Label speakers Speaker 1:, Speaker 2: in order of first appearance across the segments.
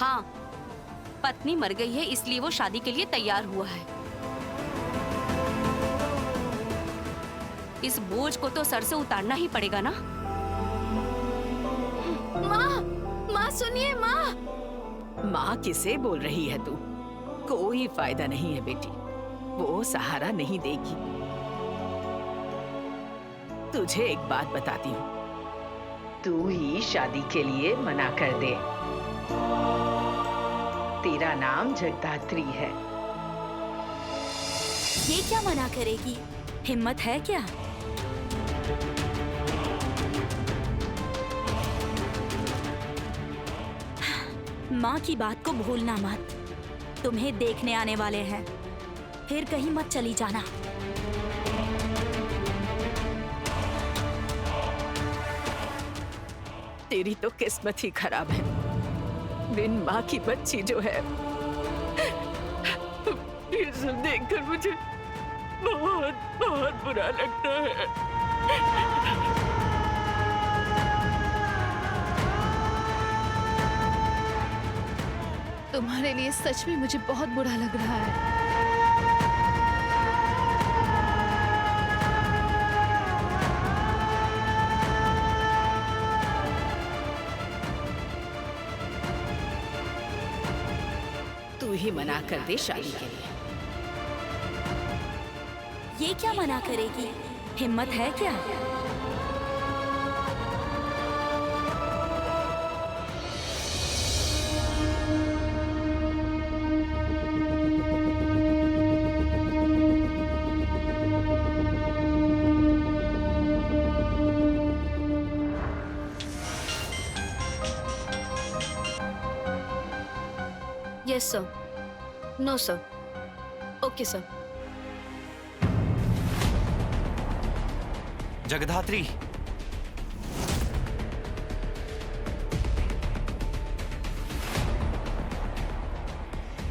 Speaker 1: हाँ, पत्नी मर गई है इसलिए वो शादी के लिए तैयार हुआ है। इस बोझ को तो सर से उतारना ही पड़ेगा ना।
Speaker 2: माँ सुनिए माँ।
Speaker 3: माँ किसे बोल रही है तू? कोई फायदा नहीं है बेटी, वो सहारा नहीं देगी। तुझे एक बात बताती हूँ, तू ही शादी के लिए मना कर दे। तेरा नाम जगदात्री है।
Speaker 2: ये क्या मना करेगी? हिम्मत है क्या? माँ की बात को भूलना मत। तुम्हें देखने आने वाले हैं, फिर कहीं मत चली जाना।
Speaker 3: तेरी तो किस्मत ही खराब है, बिन माँ की बच्ची जो है। ये सब देखकर मुझे बहुत बहुत बुरा लगता है।
Speaker 4: तुम्हारे लिए सच में मुझे बहुत बुरा लग रहा है।
Speaker 3: तू ही मना कर दे शादी के लिए।
Speaker 2: ये क्या मना करेगी? हिम्मत है क्या?
Speaker 1: Yes sir, no sir, okay sir.
Speaker 5: Jagadhatri,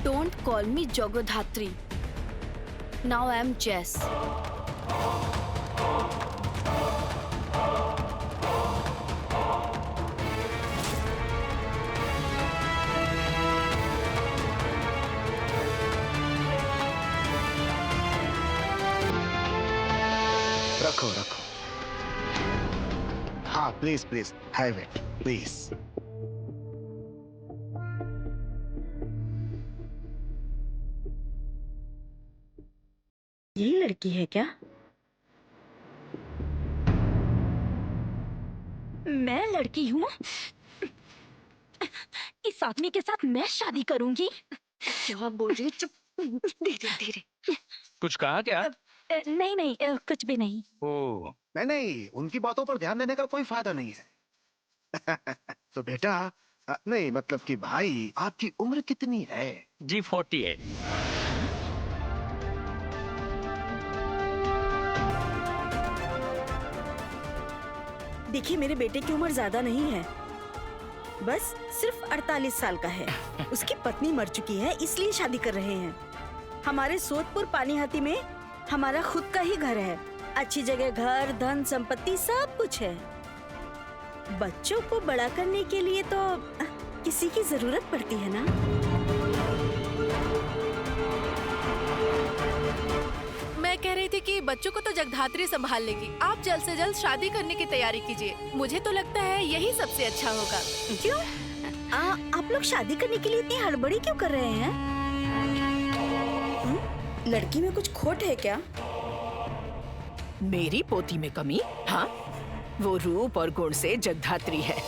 Speaker 1: don't call me Jagadhatri. Now I am Jess.
Speaker 6: रखो रखो। हाँ please please have it please.
Speaker 2: ये लड़की है क्या? मैं लड़की हूँ? इस आदमी के साथ मैं शादी करूंगी?
Speaker 1: क्या बोल रही है? चुप, धीरे धीरे।
Speaker 5: कुछ कहा क्या?
Speaker 2: नहीं नहीं, कुछ भी नहीं।
Speaker 5: ओ,
Speaker 6: नहीं, उनकी बातों पर ध्यान देने का कोई फायदा नहीं है। तो बेटा, नहीं मतलब कि भाई, आपकी उम्र कितनी है?
Speaker 5: जी 48।
Speaker 7: देखिए, मेरे बेटे की उम्र ज्यादा नहीं है, बस सिर्फ 48 साल का है। उसकी पत्नी मर चुकी है, इसलिए शादी कर रहे हैं। हमारे सोदपुर पानीहाटी में हमारा खुद का ही घर है, अच्छी जगह, घर, धन, संपत्ति सब कुछ है। बच्चों को बड़ा करने के लिए तो किसी की जरूरत पड़ती है ना।
Speaker 4: मैं कह रही थी कि बच्चों को तो जगधात्री संभाल लेगी। आप जल्द से जल्द शादी करने की तैयारी कीजिए। मुझे तो लगता है यही सबसे अच्छा होगा।
Speaker 7: क्यों? आप लोग शादी करने के लिए इतनी हड़बड़ी क्यों कर रहे हैं? लड़की में कुछ खोट है क्या?
Speaker 3: मेरी पोती में कमी? हाँ, वो रूप और गुण से जगधात्री है।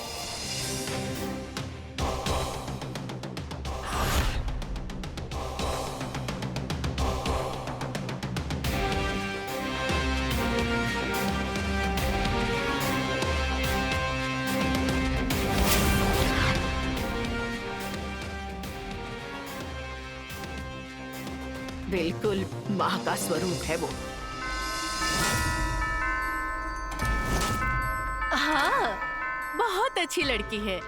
Speaker 3: बिल्कुल माँ का स्वरूप है वो।
Speaker 4: हाँ, बहुत अच्छी लड़की है।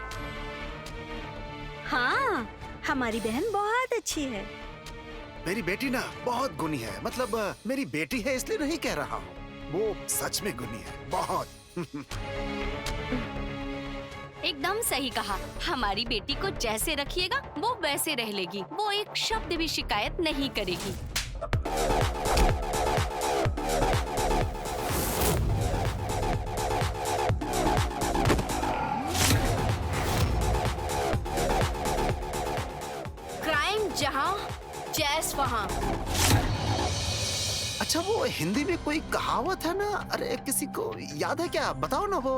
Speaker 7: हाँ, हमारी बहन बहुत अच्छी है।
Speaker 6: मेरी बेटी ना बहुत गुणी है, मतलब मेरी बेटी है इसलिए नहीं कह रहा हूँ, वो सच में गुणी है बहुत।
Speaker 1: एकदम सही कहा। हमारी बेटी को जैसे रखिएगा वो वैसे रह लेगी। वो एक शब्द भी शिकायत नहीं करेगी।
Speaker 4: क्राइम जहाँ जैस वहाँ।
Speaker 6: अच्छा, वो हिंदी में कोई कहावत है ना, अरे किसी को याद है क्या? बताओ ना वो।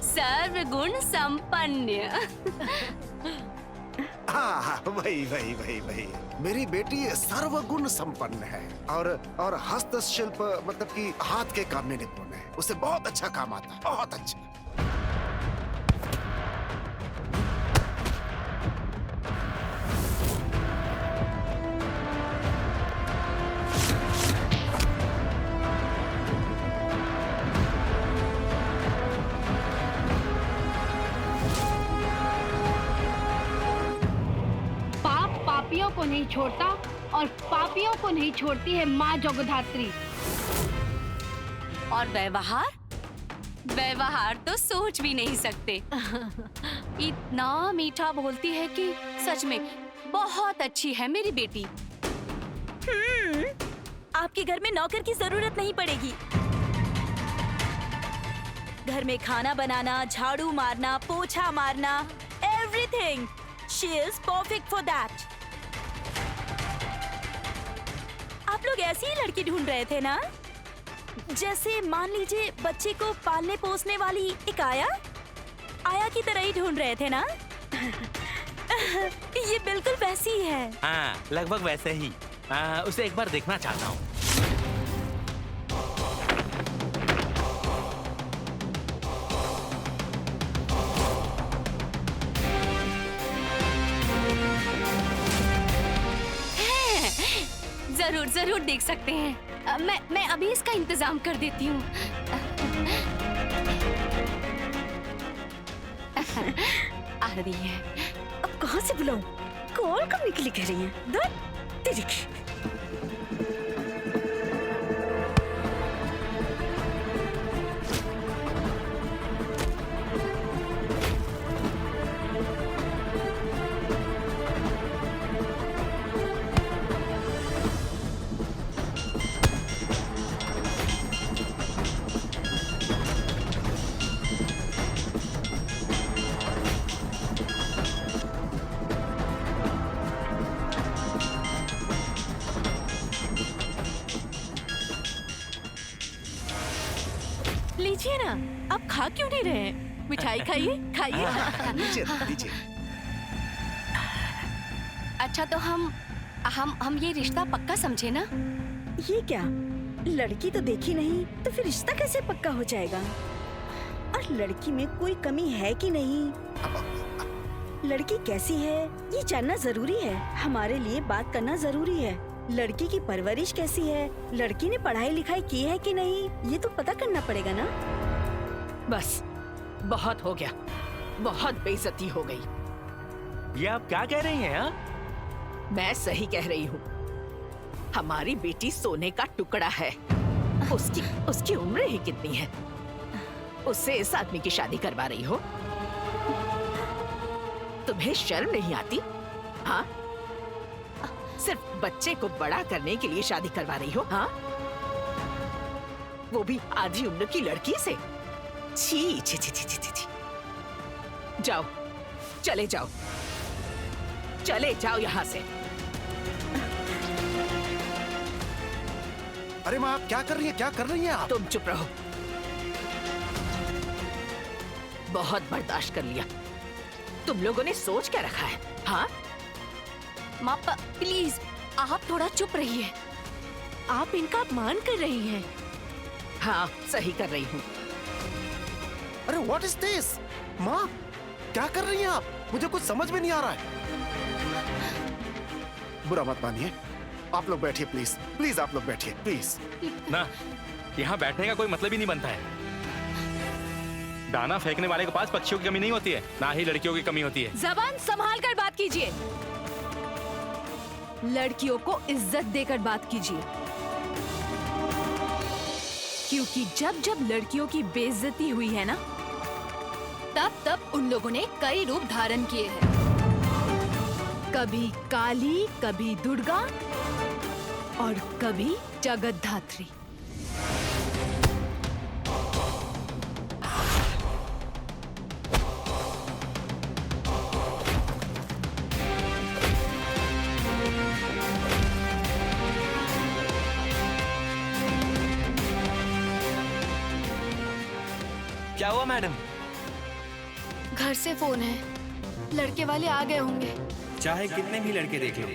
Speaker 1: सर्वगुण संपन्न।
Speaker 6: हाँ हाँ, वही वही वही वही। मेरी बेटी सर्वगुण संपन्न है और हस्तशिल्प मतलब कि हाथ के काम में निपुण है। उसे बहुत अच्छा काम आता है, बहुत अच्छा।
Speaker 8: पापियों को नहीं छोड़ता और पापियों को नहीं छोड़ती है माँ जगधात्री।
Speaker 1: और व्यवहार व्यवहार तो सोच भी नहीं सकते। इतना मीठा बोलती है कि सच में बहुत अच्छी है मेरी बेटी।
Speaker 2: आपके घर में नौकर की जरूरत नहीं पड़ेगी। घर में खाना बनाना, झाड़ू मारना, पोछा मारना, everything. She is perfect for that. आप लोग ऐसी ही लड़की ढूंढ रहे थे ना? जैसे मान लीजिए बच्चे को पालने पोसने वाली एक आया की तरह ही ढूंढ रहे थे ना? ये बिल्कुल वैसी ही है।
Speaker 5: हाँ, लगभग वैसे ही। उसे एक बार देखना चाहता हूँ।
Speaker 1: जरूर जरूर देख सकते हैं। मैं अभी इसका इंतजाम कर देती हूँ। आ रही है।
Speaker 7: अब कहाँ से बुलाऊं? कॉल करने के लिए कह रही हैं। दर तेरी की।
Speaker 4: लीजिए ना, आप खा क्यों नहीं रहे हैं? मिठाई खाइए, खाइए।
Speaker 6: लीजिए लीजिए।
Speaker 1: अच्छा तो हम ये रिश्ता पक्का समझे ना?
Speaker 7: ये क्या? लड़की तो देखी नहीं, तो फिर रिश्ता कैसे पक्का हो जाएगा? और लड़की में कोई कमी है कि नहीं? लड़की कैसी है ये जानना जरूरी है। हमारे लिए बात करना जरूरी है। लड़की की परवरिश कैसी है, लड़की ने पढ़ाई लिखाई की है कि नहीं, ये तो पता करना पड़ेगा ना।
Speaker 3: बस बहुत हो गया, बहुत बेइज्जती हो गई।
Speaker 5: ये आप क्या कह रही हैं? हाँ?
Speaker 3: मैं सही कह रही हूँ। हमारी बेटी सोने का टुकड़ा है। उसकी उम्र ही कितनी है? उससे इस आदमी की शादी करवा रही हो? तुम्हें शर्म नहीं आती? हाँ, सिर्फ बच्चे को बड़ा करने के लिए शादी करवा रही हो? हाँ, वो भी आधी उम्र की लड़की से। छी छी छी छी छी छी। जाओ, चले जाओ, चले जाओ यहाँ से।
Speaker 6: अरे माँ, आप क्या कर रही हैं? क्या कर रही हैं आप?
Speaker 3: तुम चुप रहो। बहुत बर्दाश्त कर लिया। तुम लोगों ने सोच क्या रखा है? हाँ,
Speaker 1: माँ प्लीज आप थोड़ा चुप रहिए।
Speaker 4: आप इनका अपमान कर रही हैं।
Speaker 3: हाँ, सही कर रही हूँ।
Speaker 6: अरे व्हाट इज दिस? माँ, क्या कर रही हैं आप? मुझे कुछ समझ में नहीं आ रहा है। बुरा मत मानिए, आप लोग बैठिए प्लीज। प्लीज आप लोग बैठिए प्लीज।
Speaker 5: ना, यहाँ बैठने का कोई मतलब ही नहीं बनता है। दाना फेंकने वाले के पास पक्षियों की कमी नहीं होती है, ना ही लड़कियों की कमी होती है।
Speaker 4: जबान संभाल कर बात कीजिए। लड़कियों को इज्जत देकर बात कीजिए, क्योंकि जब जब लड़कियों की बेइज्जती हुई है ना,
Speaker 9: तब उन लोगों ने कई रूप धारण किए हैं। कभी काली, कभी दुर्गा और कभी जगतधात्री।
Speaker 10: क्या हुआ मैडम?
Speaker 9: घर से फोन है, लड़के वाले आ गए होंगे।
Speaker 10: चाहे कितने भी लड़के देख लो,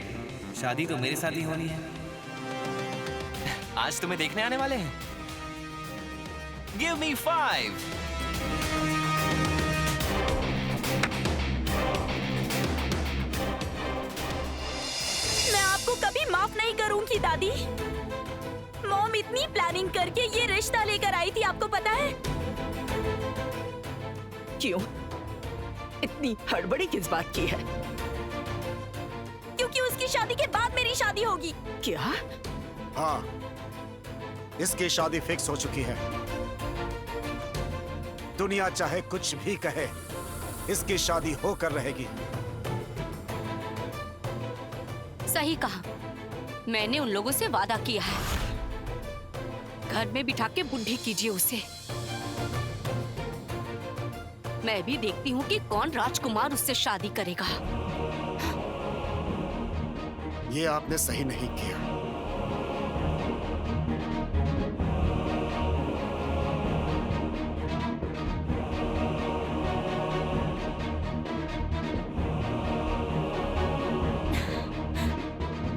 Speaker 10: शादी तो मेरे साथ ही होनी है। आज तुम्हें देखने आने वाले हैं। Give me 5।
Speaker 2: मैं आपको कभी माफ नहीं करूंगी दादी। मॉम इतनी प्लानिंग करके ये रिश्ता लेकर आई थी, आपको पता है?
Speaker 3: क्यों इतनी हड़बड़ी किस बात की है?
Speaker 2: क्योंकि उसकी शादी के बाद मेरी शादी होगी।
Speaker 3: क्या?
Speaker 6: हाँ, इसकी शादी फिक्स हो चुकी है। दुनिया चाहे कुछ भी कहे, इसकी शादी होकर रहेगी।
Speaker 1: सही कहा, मैंने उन लोगों से वादा किया है। घर में बिठा के बुढ़ी कीजिए उसे। मैं भी देखती हूँ कि कौन राजकुमार उससे शादी करेगा।
Speaker 6: ये आपने सही नहीं किया।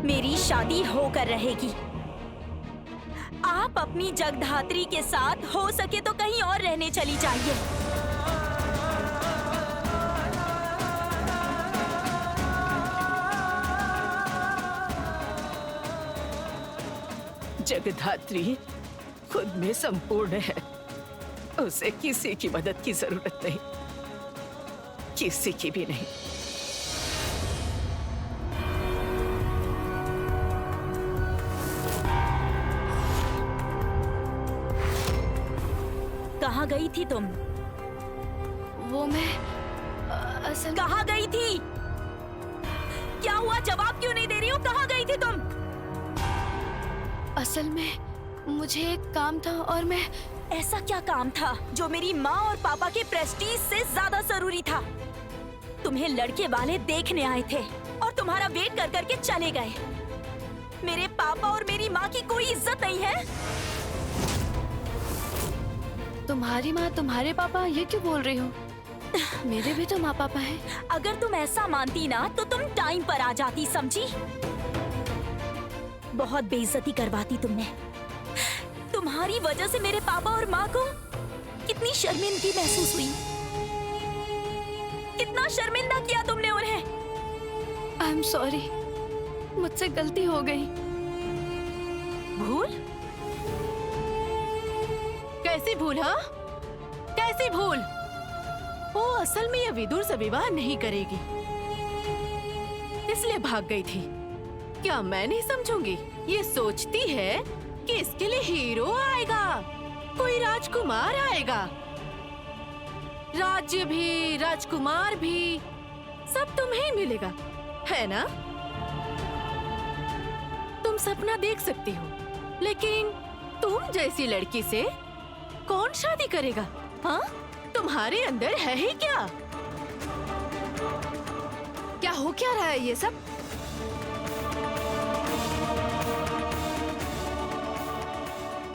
Speaker 2: मेरी शादी होकर रहेगी। आप अपनी जगधात्री के साथ हो सके तो कहीं और रहने चली जाइए।
Speaker 3: जगधात्री खुद में संपूर्ण है। उसे किसी की मदद की जरूरत नहीं, किसी की भी नहीं।
Speaker 2: कहाँ गई थी तुम?
Speaker 9: वो मैं असल
Speaker 2: कहाँ गई थी? क्या हुआ? जवाब क्यों नहीं दे रही हो? कहाँ गई थी तुम?
Speaker 9: असल में मुझे एक काम था और मैं...
Speaker 2: ऐसा क्या काम था जो मेरी माँ और पापा के प्रेस्टीज से ज्यादा जरूरी था? तुम्हें लड़के वाले देखने आए थे और तुम्हारा वेट कर करके चले गए। मेरे पापा और मेरी माँ की कोई इज्जत नहीं है?
Speaker 9: तुम्हारी माँ तुम्हारे पापा, ये क्यों बोल रही हो? मेरे भी तो माँ पापा हैं।
Speaker 2: अगर तुम ऐसा मानती ना तो तुम टाइम पर आ जाती, समझी? बहुत बेइज्जती करवाती तुमने। तुम्हारी वजह से मेरे पापा और माँ को कितनी शर्मिंदगी महसूस हुई। कितना शर्मिंदा किया तुमने उन्हें।
Speaker 9: आई एम सॉरी, मुझसे गलती हो गई।
Speaker 2: भूल?
Speaker 4: कैसी भूल? हाँ, कैसी भूल? वो असल में ये विदुर से विवाह नहीं करेगी, इसलिए भाग गई थी। क्या मैं नहीं समझूंगी? ये सोचती है कि इसके लिए हीरो आएगा, कोई राजकुमार आएगा। राज्य भी, राजकुमार भी, सब तुम्हें मिलेगा, है ना? तुम सपना देख सकती हो, लेकिन तुम जैसी लड़की से कौन शादी करेगा? हाँ, तुम्हारे अंदर है ही क्या?
Speaker 9: क्या हो क्या रहा है ये सब?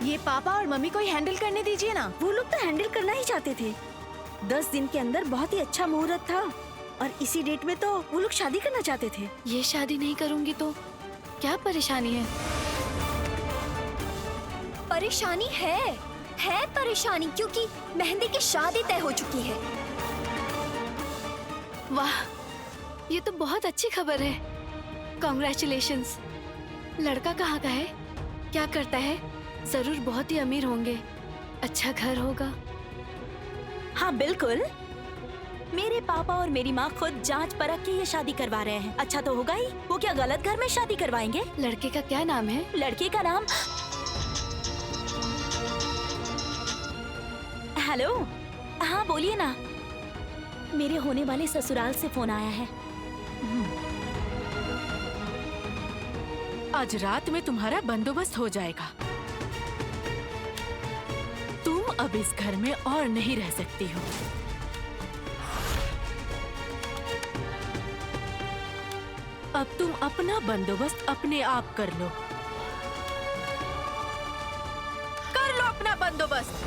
Speaker 7: ये पापा और मम्मी को ही हैंडल करने दीजिए ना। वो लोग तो हैंडल करना ही चाहते थे। 10 दिन के अंदर बहुत ही अच्छा मुहूर्त था और इसी डेट में तो वो लोग शादी करना चाहते थे।
Speaker 9: ये शादी नहीं करूंगी तो क्या परेशानी है?
Speaker 11: परेशानी है परेशानी, क्योंकि मेहंदी की शादी तय हो चुकी है।
Speaker 9: वाह, ये तो बहुत अच्छी खबर है। कॉन्ग्रेचुलेशंस। लड़का कहाँ का है? क्या करता है? जरूर बहुत ही अमीर होंगे, अच्छा घर होगा।
Speaker 2: हाँ बिल्कुल, मेरे पापा और मेरी माँ खुद जांच परख के ये शादी करवा रहे हैं। अच्छा तो होगा ही। वो क्या गलत घर में शादी करवाएंगे?
Speaker 9: लड़के का क्या नाम है?
Speaker 2: लड़के का नाम... हेलो, हाँ बोलिए ना। मेरे होने वाले ससुराल से फोन आया है।
Speaker 4: आज रात में तुम्हारा बंदोबस्त हो जाएगा। तुम अब इस घर में और नहीं रह सकती हो। अब तुम अपना बंदोबस्त अपने आप कर लो। कर लो अपना बंदोबस्त।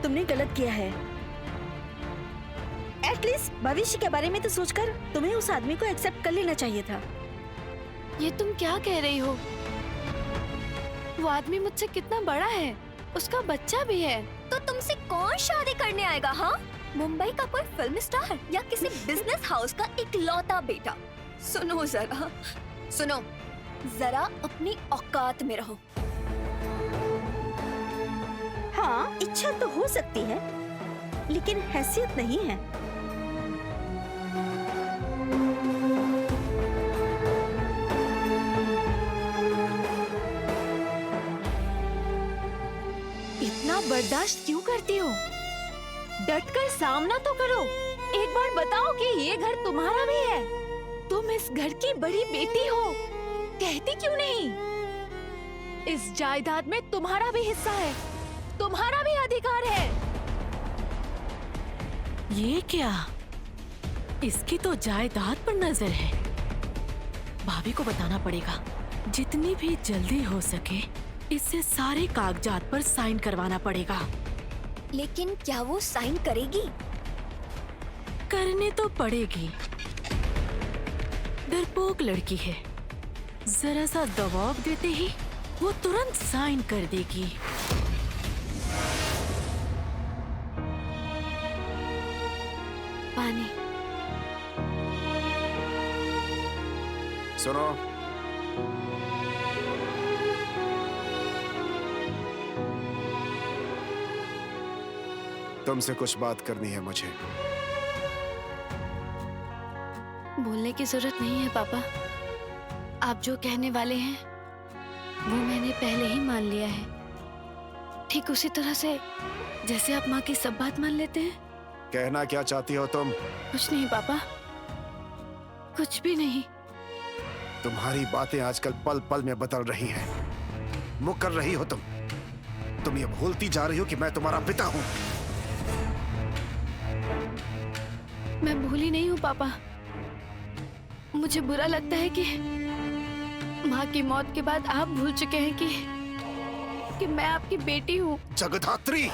Speaker 7: तुमने गलत किया है। एटलीस्ट भविष्य के बारे में तो सोचकर तुम्हें उस आदमी को एक्सेप्ट कर लेना चाहिए था।
Speaker 9: ये तुम क्या कह रही हो? वो आदमी मुझसे कितना बड़ा है, उसका बच्चा भी है।
Speaker 11: तो तुमसे कौन शादी करने आएगा? हाँ, मुंबई का कोई फिल्म स्टार या किसी बिजनेस हाउस का इकलौता बेटा? सुनो जरा, सुनो जरा, अपनी औकात में रहो।
Speaker 7: हाँ, इच्छा तो हो सकती है, लेकिन हैसियत नहीं है।
Speaker 4: इतना बर्दाश्त क्यों करती हो? डटकर सामना तो करो। एक बार बताओ कि ये घर तुम्हारा भी है। तुम इस घर की बड़ी बेटी हो, कहती क्यों नहीं? इस जायदाद में तुम्हारा भी हिस्सा है, तुम्हारा भी अधिकार है। ये क्या? इसकी तो जायदाद पर नजर है। भाभी को बताना पड़ेगा। जितनी भी जल्दी हो सके इससे सारे कागजात पर साइन करवाना पड़ेगा।
Speaker 11: लेकिन क्या वो साइन करेगी?
Speaker 4: करने तो पड़ेगी। डरपोक लड़की है, जरा सा दबाव देते ही वो तुरंत साइन कर देगी।
Speaker 9: पानी।
Speaker 6: सुनो, तुमसे कुछ बात करनी है मुझे।
Speaker 9: बोलने की जरूरत नहीं है पापा। आप जो कहने वाले हैं वो मैंने पहले ही मान लिया है, ठीक उसी तरह से जैसे आप माँ की सब बात मान लेते हैं।
Speaker 6: कहना क्या चाहती हो तुम?
Speaker 9: कुछ नहीं पापा, कुछ भी नहीं।
Speaker 6: तुम्हारी बातें आजकल पल पल में बदल रही हैं। मुकर रही हो तुम ये भूलती जा रही हो कि मैं तुम्हारा पिता हूँ।
Speaker 9: मैं भूली नहीं हूँ पापा। मुझे बुरा लगता है कि माँ की मौत के बाद आप भूल चुके हैं कि मैं आपकी बेटी हूँ।
Speaker 6: जगधात्री,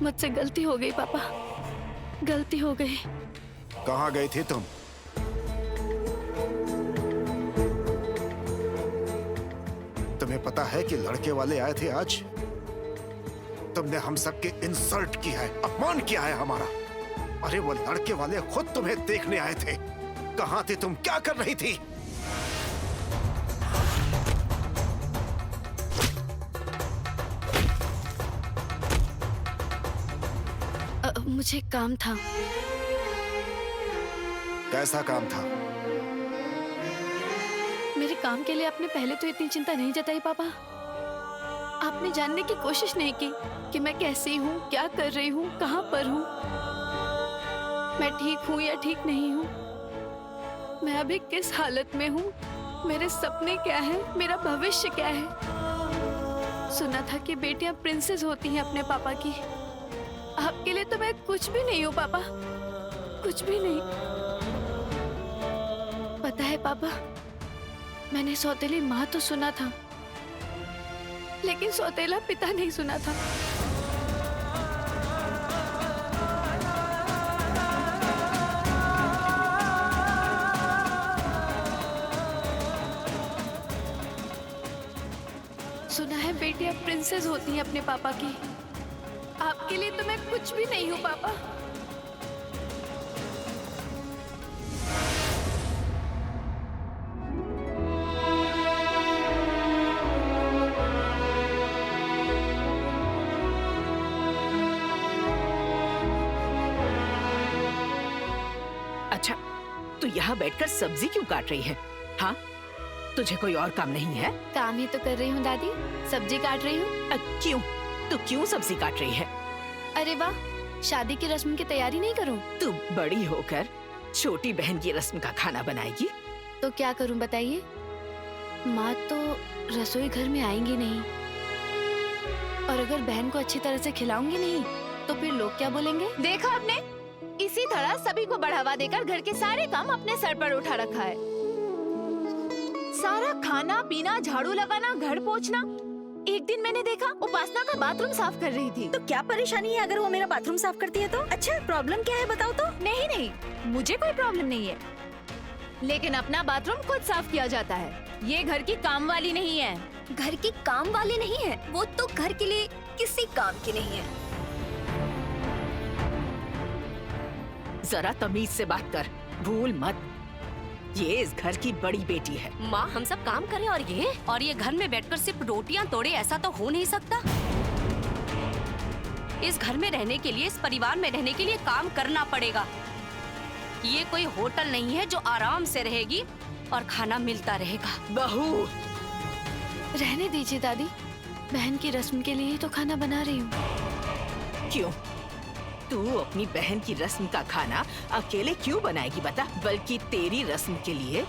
Speaker 9: मुझसे गलती हो गई पापा, गलती हो गई।
Speaker 6: कहाँ गई थी तुम? तुम्हें पता है कि लड़के वाले आए थे आज? तुमने हम सबके इंसल्ट किया है, अपमान किया है हमारा। अरे वो लड़के वाले खुद तुम्हें देखने आए थे। कहाँ थे तुम? क्या कर रही थी?
Speaker 9: मुझे काम था।
Speaker 6: कैसा काम था?
Speaker 9: मेरे काम के लिए आपने पहले तो इतनी चिंता नहीं जताई पापा। आपने जानने की कोशिश नहीं की कि मैं कैसी हूँ, क्या कर रही हूँ, कहाँ पर हूँ, मैं ठीक हूँ या ठीक नहीं हूँ, मैं अभी किस हालत में हूँ, मेरे सपने क्या है, मेरा भविष्य क्या है। सुना था कि बेटियां प्रिंसेस होती हैं अपने पापा की। आपके लिए तो मैं कुछ भी नहीं हूँ पापा, कुछ भी नहीं। पता है पापा, मैंने सौतेली माँ तो सुना था, लेकिन सौतेला पिता नहीं सुना था। सुना है बेटियां प्रिंसेस होती हैं अपने पापा की। आपके लिए तो मैं कुछ भी नहीं हूँ पापा।
Speaker 3: अच्छा, तू यहाँ बैठकर सब्जी क्यों काट रही है? हाँ, तुझे कोई और काम नहीं है?
Speaker 9: काम ही तो कर रही हूँ दादी, सब्जी काट रही हूँ।
Speaker 3: क्यों? तू क्यों सब्जी काट रही है?
Speaker 9: अरे वाह, शादी की रस्म की तैयारी नहीं करूं?
Speaker 3: तू बड़ी होकर छोटी बहन की रस्म का खाना बनाएगी?
Speaker 9: तो क्या करूं बताइए? माँ तो रसोई घर में आएंगी नहीं, और अगर बहन को अच्छी तरह से खिलाऊंगी नहीं तो फिर लोग क्या बोलेंगे?
Speaker 4: देखा आपने, इसी तरह सभी को बढ़ावा देकर घर के सारे काम अपने सर पर उठा रखा है। सारा खाना पीना, झाड़ू लगाना, घर पोंछना। एक दिन मैंने देखा उपासना का बाथरूम साफ कर रही थी।
Speaker 7: तो क्या परेशानी है अगर वो मेरा बाथरूम साफ करती है तो? अच्छा, प्रॉब्लम क्या है बताओ तो?
Speaker 4: नहीं, मुझे कोई प्रॉब्लम नहीं है, लेकिन अपना बाथरूम खुद साफ किया जाता है। ये घर की काम वाली नहीं है।
Speaker 11: घर की काम वाली नहीं है, वो तो घर के लिए किसी काम की नहीं है।
Speaker 3: जरा तमीज से बात कर, भूल मत, ये इस घर की बड़ी बेटी है।
Speaker 1: माँ हम सब काम करें और ये घर में बैठकर सिर्फ रोटियां तोड़े, ऐसा तो हो नहीं सकता। इस घर में रहने के लिए, इस परिवार में रहने के लिए काम करना पड़ेगा। ये कोई होटल नहीं है जो आराम से रहेगी और खाना मिलता रहेगा।
Speaker 3: बहू,
Speaker 9: रहने दीजिए दादी, बहन की रस्म के लिए तो खाना बना रही हूँ।
Speaker 3: क्यों? तू अपनी बहन की रस्म का खाना अकेले क्यों बनाएगी बता? बल्कि तेरी रस्म के लिए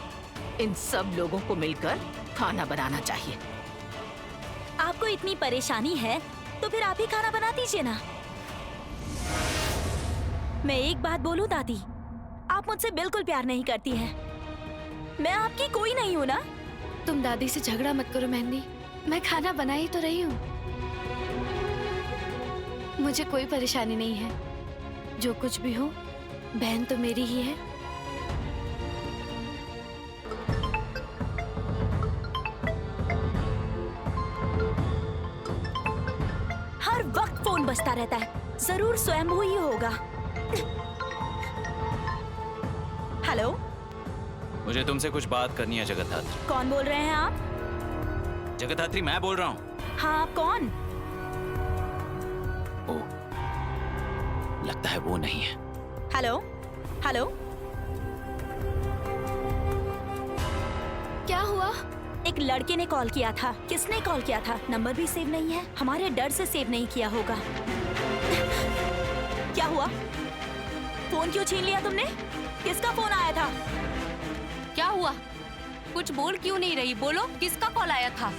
Speaker 3: इन सब लोगों को मिलकर खाना बनाना चाहिए।
Speaker 2: आपको इतनी परेशानी है तो फिर आप ही खाना बना दीजिए ना। मैं एक बात बोलूं दादी, आप मुझसे बिल्कुल प्यार नहीं करती हैं। मैं आपकी कोई नहीं हूँ ना।
Speaker 9: तुम दादी से झगड़ा मत करो मेहंदी, मैं खाना बना ही तो रही हूँ। मुझे कोई परेशानी नहीं है। जो कुछ भी हो, बहन तो मेरी ही है।
Speaker 2: हर वक्त फोन बजता रहता है, जरूर स्वयंभू ही होगा। हेलो,
Speaker 12: मुझे तुमसे कुछ बात करनी है जगद्धात्री।
Speaker 2: कौन बोल रहे हैं आप?
Speaker 12: जगद्धात्री मैं बोल रहा हूँ।
Speaker 2: हाँ, आप कौन?
Speaker 12: ओ, लगता है वो नहीं है।
Speaker 2: हेलो हेलो,
Speaker 9: क्या हुआ?
Speaker 2: एक लड़के ने कॉल किया था। किसने कॉल किया था? नंबर भी सेव नहीं है। हमारे डर से सेव नहीं किया होगा। क्या हुआ? फोन क्यों छीन लिया तुमने? किसका फोन आया था?
Speaker 1: क्या हुआ? कुछ बोल क्यों नहीं रही? बोलो, किसका कॉल आया था?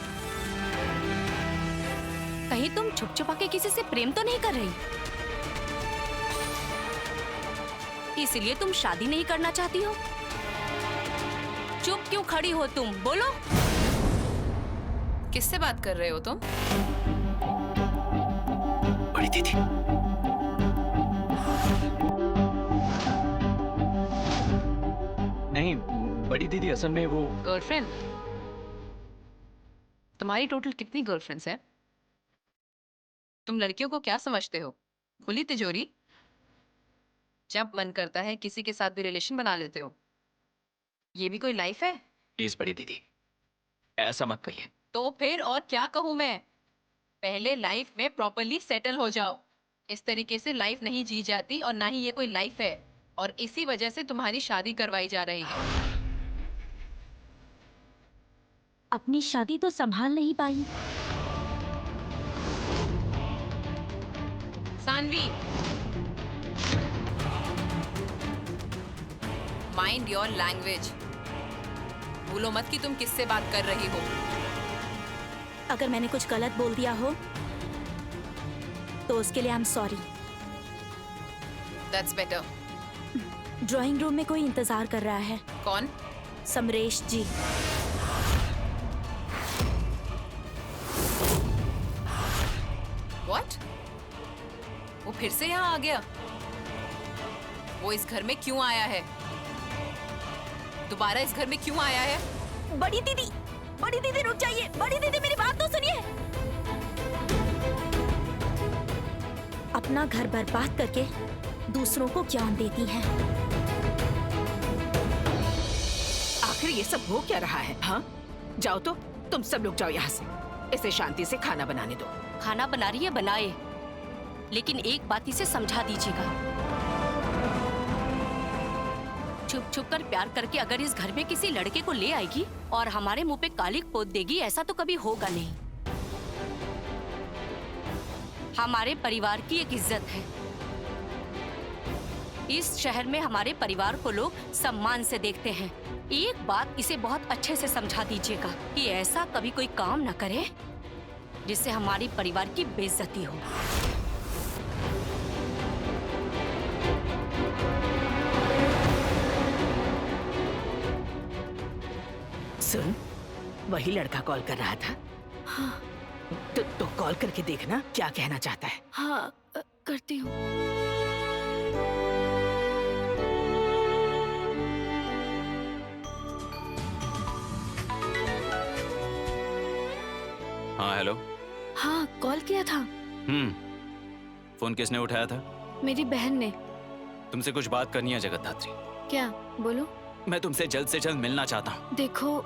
Speaker 1: कहीं तुम छुप छुपा के किसी से प्रेम तो नहीं कर रही? इसलिए तुम शादी नहीं करना चाहती हो? चुप क्यों खड़ी हो तुम? बोलो।
Speaker 13: किससे बात कर रहे हो तुम?
Speaker 12: बड़ी दीदी। नहीं, बड़ी दीदी असल में वो
Speaker 13: गर्लफ्रेंड? तुम्हारी टोटल कितनी गर्लफ्रेंड्स हैं? तुम लड़कियों को क्या समझते हो? खुली तिजोरी? जब मन करता है किसी के साथ भी रिलेशन बना लेते हो। ये भी कोई लाइफ है?
Speaker 12: प्लीज बड़ी दीदी, ऐसा मत कहिए।
Speaker 13: तो फिर और क्या कहूँ मैं? पहले लाइफ में प्रॉपर्ली सेटल हो जाओ। इस तरीके से लाइफ नहीं जी जाती, और ना ही ये कोई लाइफ है, और इसी वजह से तुम्हारी शादी करवाई जा रही है।
Speaker 2: अपनी शादी तो संभाल नहीं पाई।
Speaker 13: Saanvi, mind your language. भूलो मत कि तुम किससे बात कर रही हो।
Speaker 2: अगर मैंने कुछ गलत बोल दिया हो तो उसके लिए I am sorry.
Speaker 13: That's better.
Speaker 2: Drawing room में कोई इंतजार कर रहा है।
Speaker 13: कौन?
Speaker 2: समरेश जी।
Speaker 13: व्हाट? वो फिर से यहाँ आ गया? वो इस घर में क्यों आया है? दोबारा इस घर में क्यों आया है?
Speaker 2: बड़ी दीदी रुक जाइए। बड़ी दीदी मेरी बात तो सुनिए। अपना घर बर्बाद करके दूसरों को ज्ञान देती हैं।
Speaker 3: आखिर ये सब हो क्या रहा है? हाँ, जाओ तो, तुम सब लोग जाओ यहाँ से। इसे शांति से खाना बनाने दो।
Speaker 1: खाना बना रही है, बनाए, लेकिन एक बात इसे समझा दीजिएगा। छुप छुप कर प्यार करके अगर इस घर में किसी लड़के को ले आएगी और हमारे मुंह पे कालिक पोत देगी, ऐसा तो कभी होगा नहीं। हमारे परिवार की एक इज्जत है। इस शहर में हमारे परिवार को लोग सम्मान से देखते हैं। एक बात इसे बहुत अच्छे से समझा दीजिएगा कि ऐसा कभी कोई काम न करे जिससे हमारी परिवार की बेइज्जती हो।
Speaker 3: सुन, वही लड़का कॉल कर रहा था।
Speaker 9: हाँ
Speaker 3: तो कॉल करके देखना क्या कहना चाहता है।
Speaker 9: हाँ करती हूँ।
Speaker 12: हाँ हेलो।
Speaker 9: हाँ कॉल किया था।
Speaker 12: फोन किसने उठाया था?
Speaker 9: मेरी बहन ने।
Speaker 12: तुमसे कुछ बात करनी है जगत धात्री।
Speaker 9: क्या? बोलो।
Speaker 12: मैं तुमसे जल्द से जल्द मिलना चाहता हूँ।
Speaker 9: देखो,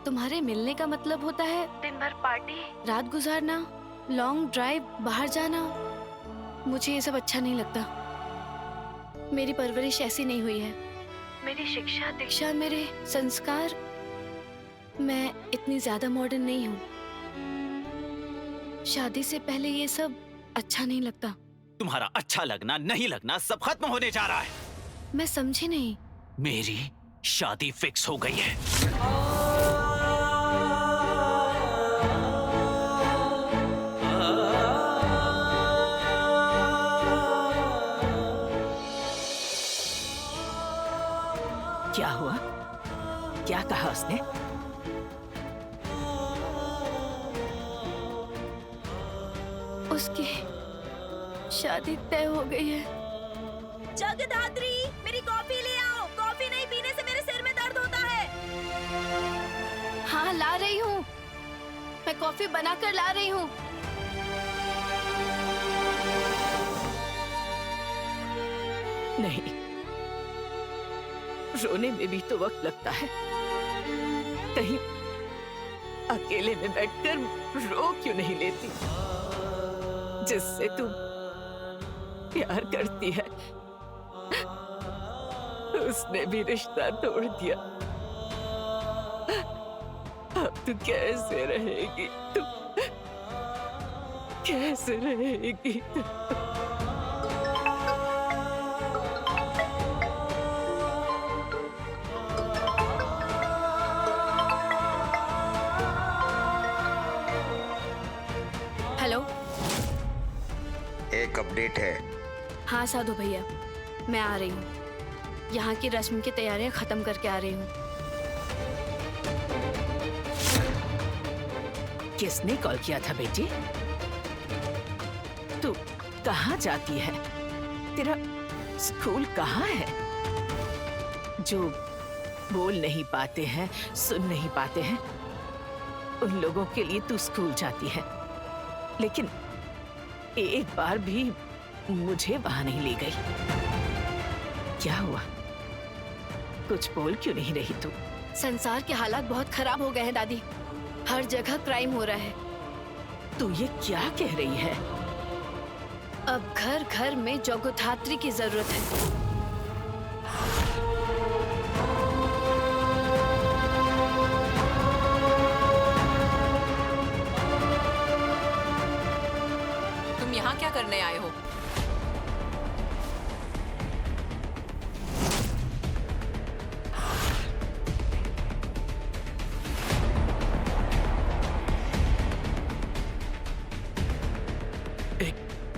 Speaker 9: तुम्हारे मिलने का मतलब होता है दिन भर पार्टी, रात गुजारना, लॉन्ग ड्राइव, बाहर जाना। मुझे ये सब अच्छा नहीं लगता। मेरी परवरिश ऐसी नहीं हुई है। मेरी शिक्षा दीक्षा, मेरे संस्कार, मैं इतनी ज्यादा मॉडर्न नहीं हूँ। शादी से पहले ये सब अच्छा नहीं लगता।
Speaker 12: तुम्हारा अच्छा लगना नहीं लगना सब खत्म होने जा रहा है।
Speaker 9: मैं समझी नहीं।
Speaker 12: मेरी शादी फिक्स हो गई है।
Speaker 3: क्या हुआ? क्या कहा उसने?
Speaker 9: उसकी शादी तय हो गई है।
Speaker 2: जगधात्री, मेरी कॉफी ले आओ। कॉफी नहीं पीने से मेरे सिर में दर्द होता है।
Speaker 9: हाँ ला रही हूँ, मैं कॉफी बनाकर ला रही हूँ।
Speaker 3: नहीं, रोने में भी तो वक्त लगता है। कहीं अकेले में बैठकर रो क्यों नहीं लेती? जिससे तुम प्यार करती है उसने भी रिश्ता तोड़ दिया। अब तू कैसे रहेगी? तू कैसे रहेगी?
Speaker 9: हेलो।
Speaker 14: एक अपडेट है।
Speaker 9: हाँ साधु भैया, मैं आ रही हूँ। यहाँ की रस्म की तैयारियां खत्म करके आ रही हूँ।
Speaker 3: किसने कॉल किया था बेटी? तू कहाँ जाती है? तेरा स्कूल कहाँ है? जो बोल नहीं पाते हैं, सुन नहीं पाते हैं, उन लोगों के लिए तू स्कूल जाती है, लेकिन एक बार भी मुझे वहां नहीं ले गई। क्या हुआ? कुछ बोल क्यों नहीं रही तू?
Speaker 9: संसार के हालात बहुत खराब हो गए हैं दादी। हर जगह क्राइम हो रहा है।
Speaker 3: तू ये क्या कह रही है?
Speaker 9: अब घर घर में जगधात्री की जरूरत है।
Speaker 13: तुम यहाँ क्या करने आए हो?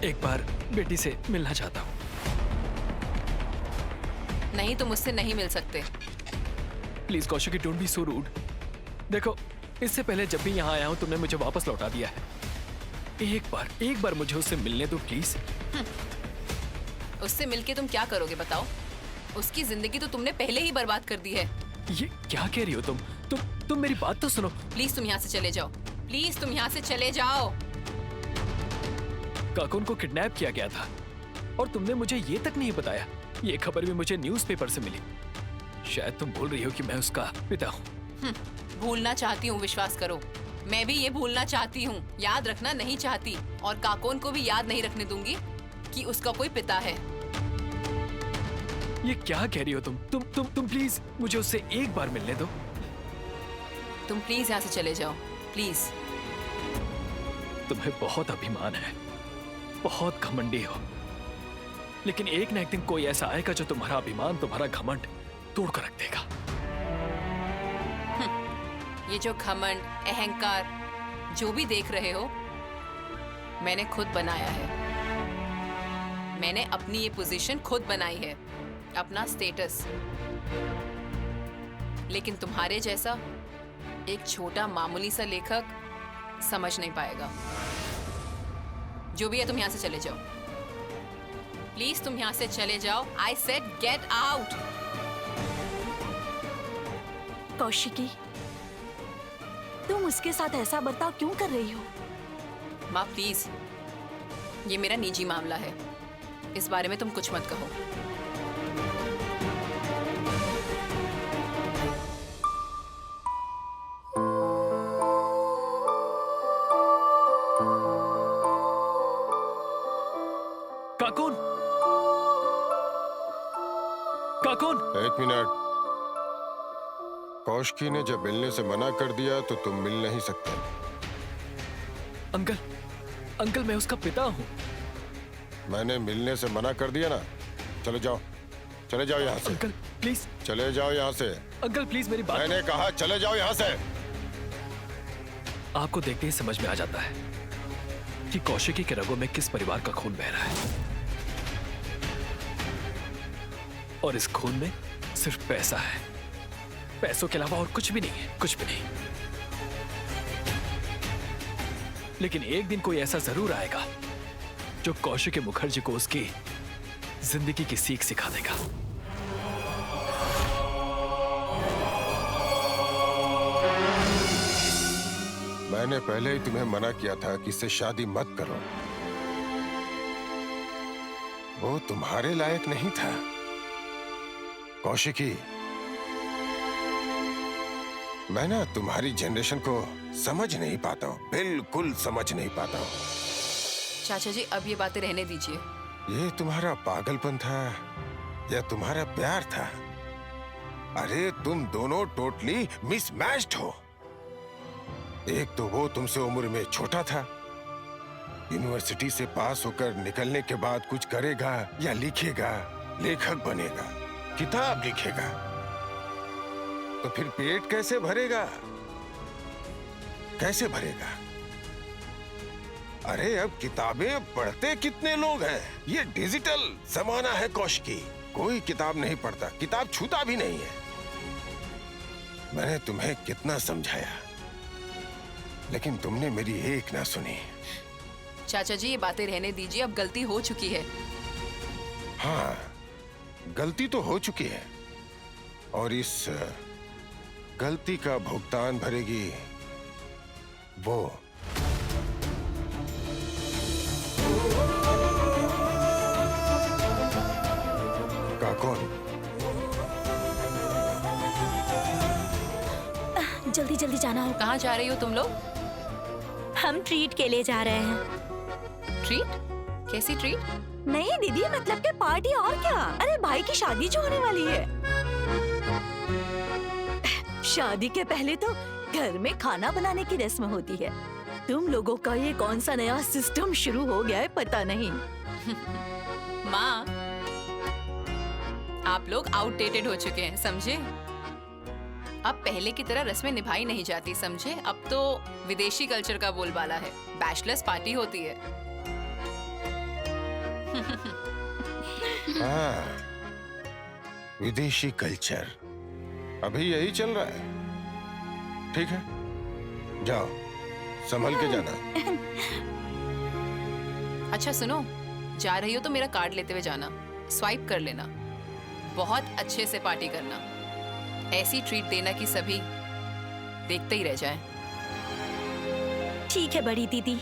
Speaker 15: एक बार बेटी से मिलना चाहता हूँ।
Speaker 13: नहीं, तुम मुझसे नहीं मिल सकते।
Speaker 15: Please Kaushiki, don't be so rude. देखो, इससे पहले जब भी यहाँ आया हूँ तुमने मुझे वापस लौटा दिया है। एक बार मुझे उससे मिलने दो प्लीज।
Speaker 13: उससे मिलके तुम क्या करोगे बताओ? उसकी जिंदगी तो तुमने पहले ही बर्बाद कर दी है।
Speaker 15: ये क्या कह रही हो तुम मेरी बात तो सुनो।
Speaker 13: प्लीज तुम यहाँ से चले जाओ। प्लीज तुम यहाँ से चले जाओ।
Speaker 15: काकुन को किडनैप किया गया था और तुमने मुझे ये तक नहीं बताया। ये खबर भी मुझे न्यूज़पेपर से मिली। शायद तुम बोल रही हो कि मैं उसका पिता हूँ।
Speaker 13: भूलना चाहती हूँ, विश्वास करो। मैं भी ये भूलना चाहती हूँ, याद रखना नहीं चाहती, और काकोन को भी याद नहीं रखने दूंगी कि उसका कोई पिता है।
Speaker 15: ये क्या कह रही हो तुम प्लीज मुझे उससे एक बार मिलने दो।
Speaker 13: तुम प्लीज यहाँ से चले जाओ, प्लीज।
Speaker 15: तुम्हें बहुत अभिमान है, बहुत घमंडी हो, लेकिन एक ना एक दिन कोई ऐसा आएगा जो तुम्हारा अभिमान, तुम्हारा घमंड तोड़ कर रख देगा।
Speaker 13: ये जो घमंड, अहंकार जो भी देख रहे हो, मैंने खुद बनाया है। मैंने अपनी ये पोजीशन खुद बनाई है, अपना स्टेटस। लेकिन तुम्हारे जैसा एक छोटा मामूली सा लेखक समझ नहीं पाएगा। जो भी है, तुम यहां से चले जाओ। प्लीज तुम यहां से चले जाओ। I said get out.
Speaker 2: Kaushiki, तुम उसके साथ ऐसा बर्ताव क्यों कर रही हो?
Speaker 13: माँ प्लीज, ये मेरा निजी मामला है, इस बारे में तुम कुछ मत कहो।
Speaker 15: काकून, काकून,
Speaker 14: एक मिनट। कौशिकी ने जब मिलने से मना कर दिया तो तुम मिल नहीं सकते।
Speaker 15: अंकल, अंकल मैं उसका पिता हूँ।
Speaker 14: मैंने मिलने से मना कर दिया ना। चले जाओ, चले जाओ यहाँ से।
Speaker 15: अंकल प्लीज,
Speaker 14: चले जाओ यहाँ से।
Speaker 15: अंकल प्लीज मेरी बात।
Speaker 14: मैंने कहा चले जाओ यहाँ से।
Speaker 15: आपको देखते ही समझ में आ जाता है कि कौशिकी के रगों में किस परिवार का खून बह रहा है, और इस खून में सिर्फ पैसा है। पैसों के अलावा और कुछ भी नहीं है, कुछ भी नहीं। लेकिन एक दिन कोई ऐसा जरूर आएगा जो कौशिकी मुखर्जी को उसकी जिंदगी की सीख सिखा देगा।
Speaker 14: मैंने पहले ही तुम्हें मना किया था कि इससे शादी मत करो। वो तुम्हारे लायक नहीं था। कौशिकी, मैं ना तुम्हारी जनरेशन को समझ नहीं पाता हूँ, बिल्कुल समझ नहीं पाता हूँ।
Speaker 13: चाचा जी, अब ये बातें रहने दीजिए।
Speaker 14: ये तुम्हारा पागलपन था या तुम्हारा प्यार था? अरे तुम दोनों टोटली मिसमैच्ड हो। एक तो वो तुमसे उम्र में छोटा था, यूनिवर्सिटी से पास होकर निकलने के बाद कुछ करेगा या लिखेगा, लेखक बनेगा, किताब लिखेगा, तो फिर पेट कैसे भरेगा? कैसे भरेगा? अरे अब किताबें पढ़ते कितने लोग हैं? ये डिजिटल जमाना है कौशिकी, कोई किताब नहीं पढ़ता, किताब छूता भी नहीं है। मैंने तुम्हें कितना समझाया, लेकिन तुमने मेरी एक ना सुनी।
Speaker 13: चाचा जी, ये बातें रहने दीजिए, अब गलती हो चुकी है।
Speaker 14: हाँ, गलती तो हो चुकी है, और इस गलती का भुगतान भरेगी वो। कौन?
Speaker 2: जल्दी जल्दी जाना हो।
Speaker 13: कहाँ जा रही हो तुम लोग?
Speaker 2: हम ट्रीट के लिए जा रहे हैं।
Speaker 13: ट्रीट? कैसी ट्रीट?
Speaker 2: नहीं दीदी, मतलब के पार्टी, और क्या। अरे भाई की शादी जो होने वाली है। शादी के पहले तो घर में खाना बनाने की रस्म होती है। तुम लोगों का ये कौन सा नया सिस्टम शुरू हो गया है पता नहीं।
Speaker 13: माँ, आप लोग आउटडेटेड हो चुके हैं, समझे? अब पहले की तरह रस्में निभाई नहीं जाती, समझे? अब तो विदेशी कल्चर का बोलबाला है, बैचलर्स पार्टी होती है।
Speaker 14: हाँ, विदेशी कल्चर अभी यही चल रहा है। ठीक है, जाओ, संभल के जाना।
Speaker 13: अच्छा सुनो, जा रही हो तो मेरा कार्ड लेते हुए जाना, स्वाइप कर लेना। बहुत अच्छे से पार्टी करना, ऐसी ट्रीट देना कि सभी देखते ही रह जाएं।
Speaker 2: ठीक है बड़ी दीदी।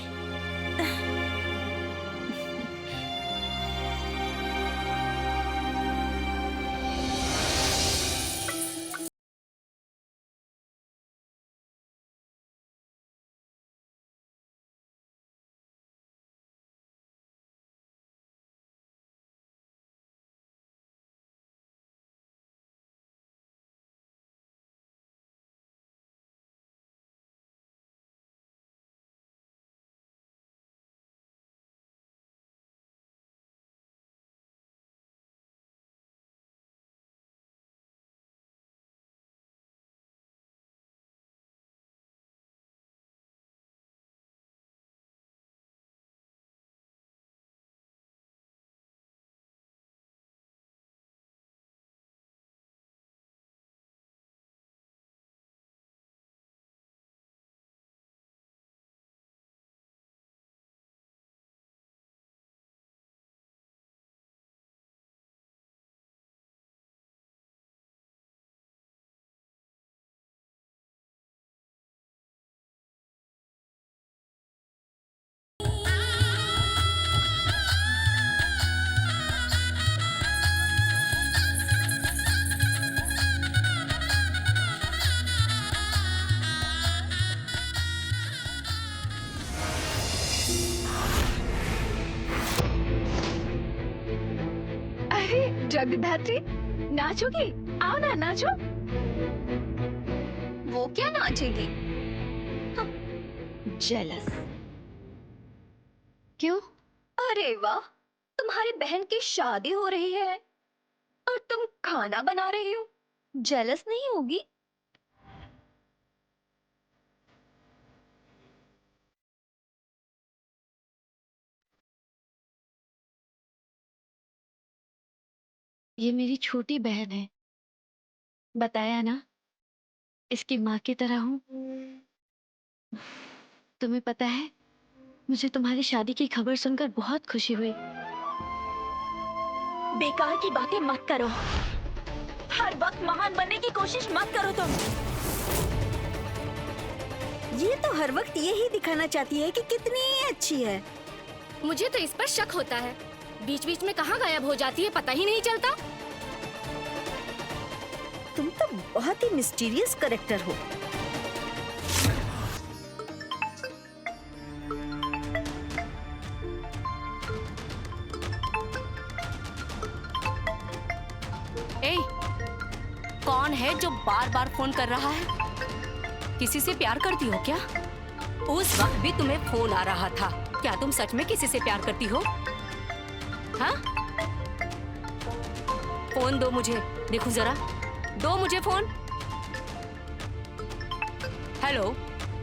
Speaker 9: जगधात्री, नाचोगी? आओ ना, नाचो।
Speaker 11: वो क्या नाचेगी?
Speaker 9: जेलस। क्यों?
Speaker 11: अरे वाह, तुम्हारी बहन की शादी हो रही है और तुम खाना बना रही हो, जेलस नहीं होगी?
Speaker 9: ये मेरी छोटी बहन है, बताया ना, इसकी माँ की तरह हूँ। तुम्हें पता है, मुझे तुम्हारी शादी की खबर सुनकर बहुत खुशी हुई।
Speaker 2: बेकार की बातें मत करो। हर वक्त महान बनने की कोशिश मत करो तुम।
Speaker 7: ये तो हर वक्त यही दिखाना चाहती है कि कितनी अच्छी है।
Speaker 8: मुझे तो इस पर शक होता है, बीच बीच में कहाँ गायब हो जाती है, पता ही नहीं चलता।
Speaker 7: तुम तो बहुत ही मिस्टीरियस कैरेक्टर हो।
Speaker 1: ए, कौन है जो बार बार फोन कर रहा है? किसी से प्यार करती हो क्या? उस वक्त भी तुम्हें फोन आ रहा था। क्या तुम सच में किसी से प्यार करती हो? हाँ? फोन दो मुझे, देखो जरा, दो मुझे फोन। हेलो,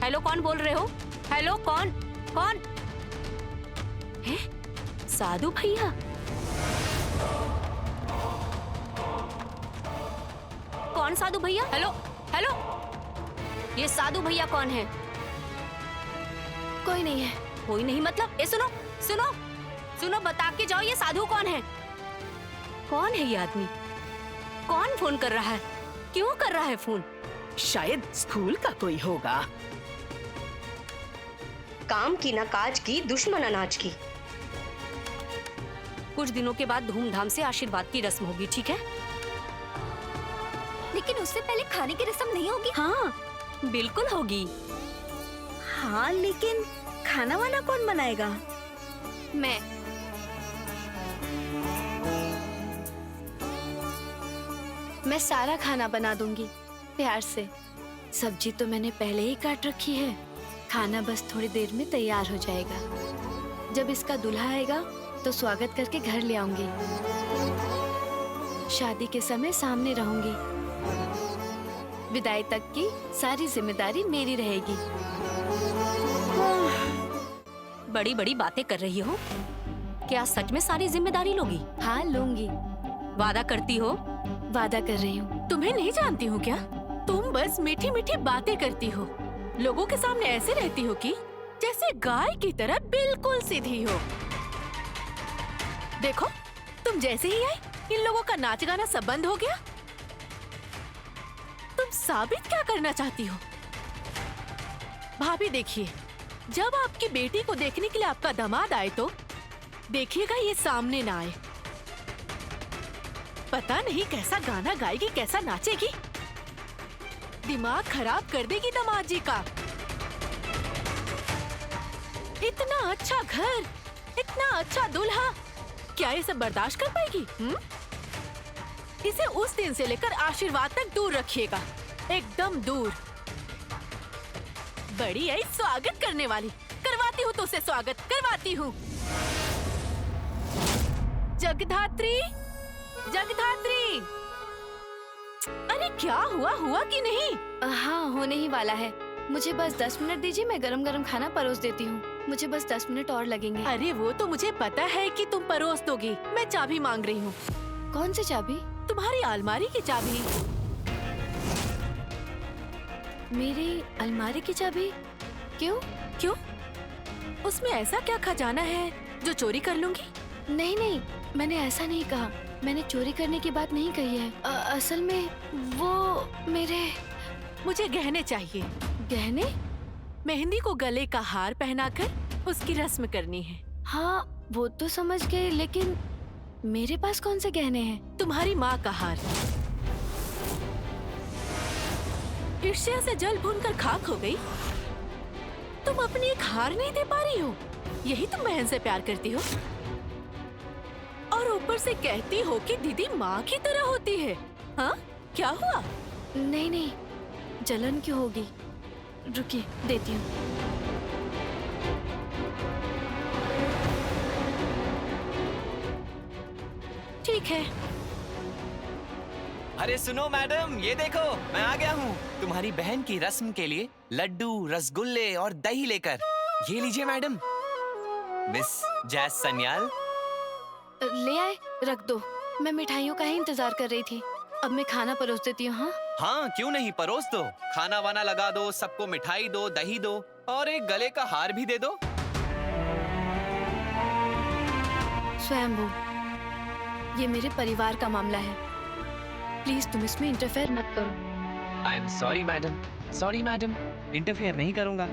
Speaker 1: हेलो, कौन बोल रहे हो? हेलो, कौन? कौन है? साधु भैया? कौन साधु भैया? हेलो, हेलो, ये साधु भैया कौन है?
Speaker 9: कोई नहीं है।
Speaker 1: कोई नहीं मतलब? ये सुनो, सुनो, सुनो, बता के जाओ, ये साधु कौन है? कौन है ये आदमी? कौन फोन कर रहा है? क्यों कर रहा है फोन?
Speaker 3: शायद स्कूल का कोई होगा।
Speaker 1: काम की ना काज की, दुश्मन अनाज की। कुछ दिनों के बाद धूमधाम से आशीर्वाद की रस्म होगी, ठीक है?
Speaker 11: लेकिन उससे पहले खाने की रस्म नहीं होगी?
Speaker 2: हाँ,
Speaker 1: बिल्कुल होगी।
Speaker 7: हाँ, लेकिन खाना वाना कौन बनाएगा?
Speaker 9: मैं। मैं सारा खाना बना दूंगी, प्यार से। सब्जी तो मैंने पहले ही काट रखी है, खाना बस थोड़ी देर में तैयार हो जाएगा। जब इसका दूल्हा आएगा तो स्वागत करके घर ले आऊंगी। शादी के समय सामने रहूंगी। विदाई तक की सारी जिम्मेदारी मेरी रहेगी।
Speaker 1: बड़ी बड़ी बातें कर रही हो। क्या सच में सारी जिम्मेदारी लोगी?
Speaker 9: हाँ, लूंगी।
Speaker 1: वादा करती हो?
Speaker 9: वादा कर रही हूँ।
Speaker 3: तुम्हें नहीं जानती हूँ क्या? तुम बस मीठी मीठी बातें करती हो। लोगों के सामने ऐसे रहती हो कि जैसे गाय की तरह बिल्कुल सीधी हो। देखो, तुम जैसे ही आई, इन लोगों का नाच गाना सब बंद हो गया। तुम साबित क्या करना चाहती हो? भाभी देखिए, जब आपकी बेटी को देखने के लिए आपका दामाद आए तो देखिएगा ये सामने ना आए। पता नहीं कैसा गाना गाएगी, कैसा नाचेगी, दिमाग खराब कर देगी दामाद जी का। इतना अच्छा घर, इतना अच्छा दूल्हा, क्या ये सब बर्दाश्त कर पाएगी? इसे उस दिन से लेकर आशीर्वाद तक दूर रखिएगा, एकदम दूर। बड़ी आई स्वागत करने वाली। करवाती हूँ तो उसे स्वागत करवाती हूँ। जगधात्री, जगधात्री, अरे क्या हुआ? हुआ कि नहीं?
Speaker 9: हाँ, होने ही वाला है। मुझे बस 10 मिनट दीजिए, मैं गरम गरम खाना परोस देती हूँ। मुझे बस 10 मिनट और लगेंगे।
Speaker 3: अरे वो तो मुझे पता है कि तुम परोस दोगी। मैं चाबी मांग रही हूँ।
Speaker 9: कौन सी चाबी?
Speaker 3: तुम्हारी अलमारी की चाबी।
Speaker 9: मेरी अलमारी की चाबी? क्यों?
Speaker 3: क्यों? उसमें ऐसा क्या खजाना है जो चोरी कर लूंगी?
Speaker 9: नहीं नहीं, मैंने ऐसा नहीं कहा। मैंने चोरी करने की बात नहीं कही है। असल में वो मेरे...
Speaker 3: मुझे गहने चाहिए।
Speaker 9: गहने?
Speaker 3: मेहंदी को गले का हार पहनाकर उसकी रस्म करनी है।
Speaker 9: हाँ, वो तो समझ गए, लेकिन मेरे पास कौन से गहने हैं?
Speaker 3: तुम्हारी माँ का हार। ईर्ष्या से जल भूनकर खाक हो गई। तुम अपनी एक हार नहीं दे पा रही हो। यही तुम बहन से प्यार करती हो। और ऊपर से कहती हो कि दीदी माँ की तरह होती है। हाँ, क्या हुआ?
Speaker 9: नहीं नहीं, जलन क्यों होगी? रुकिए, देती हूँ।
Speaker 3: ठीक है।
Speaker 12: अरे सुनो मैडम, ये देखो मैं आ गया हूँ तुम्हारी बहन की रस्म के लिए लड्डू, रसगुल्ले और दही लेकर। ये लीजिए मैडम। मिस जैस सन्याल।
Speaker 9: ले आए, रख दो। मैं मिठाइयों का ही इंतजार कर रही थी। अब मैं खाना परोस देती हूँ। हाँ
Speaker 12: हाँ, क्यों नहीं, परोस दो। खाना वाना लगा दो, सबको मिठाई दो, दही दो और एक गले का हार भी दे दो।
Speaker 9: स्वयंभू, ये मेरे परिवार का मामला है। प्लीज तुम इसमें इंटरफेयर मत करो।
Speaker 12: I am sorry madam, interfere नहीं करूंगा।